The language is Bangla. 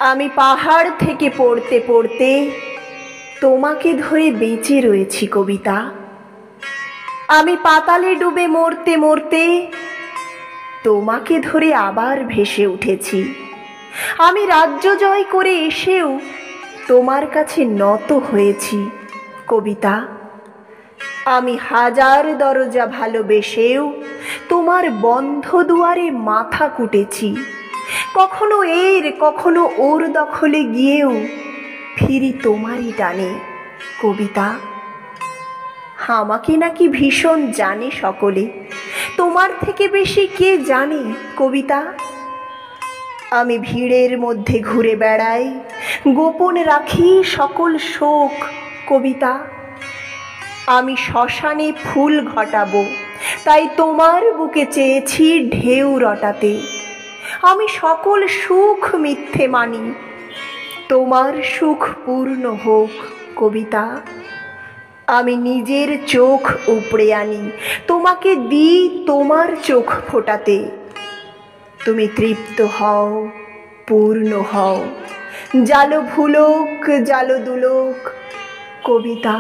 আমি পাহাড় থেকে পড়তে পড়তে তোমাকে ধরে বেঁচে রয়েছি কবিতা। আমি পাতালে ডুবে মরতে মরতে তোমাকে ধরে আবার ভেসে উঠেছি। আমি রাজ্য জয় করে এসেও তোমার কাছে নত হয়েছি কবিতা। আমি হাজার দরজা ভালোবেসেও তোমার বন্ধ দুয়ারে মাথা কুটেছি। কখনো এর কখনো ওর দখলে গিয়েও ফিরি তোমারই টানে কবিতা। আমাকে নাকি ভীষণ জানে সকলে, তোমার থেকে বেশি কে জানে কবিতা। আমি ভিড়ের মধ্যে ঘুরে বেড়াই, গোপন রাখি সকল শোক কবিতা। আমি শ্মশানে ফুল ঘটাবো, তাই তোমার বুকে চেয়েছি ঢেউ রটাতে। আমি সকল সুখ মিথ্যে মানি, তোমার সুখ পূর্ণ হোক কবিতা। আমি নিজের চোখ উপড়ে আনি, তোমাকে দিই তোমার চোখ ফোটাতে। তুমি তৃপ্ত হও, পূর্ণ হও, জালো ভুলোক জালো দুলোক কবিতা।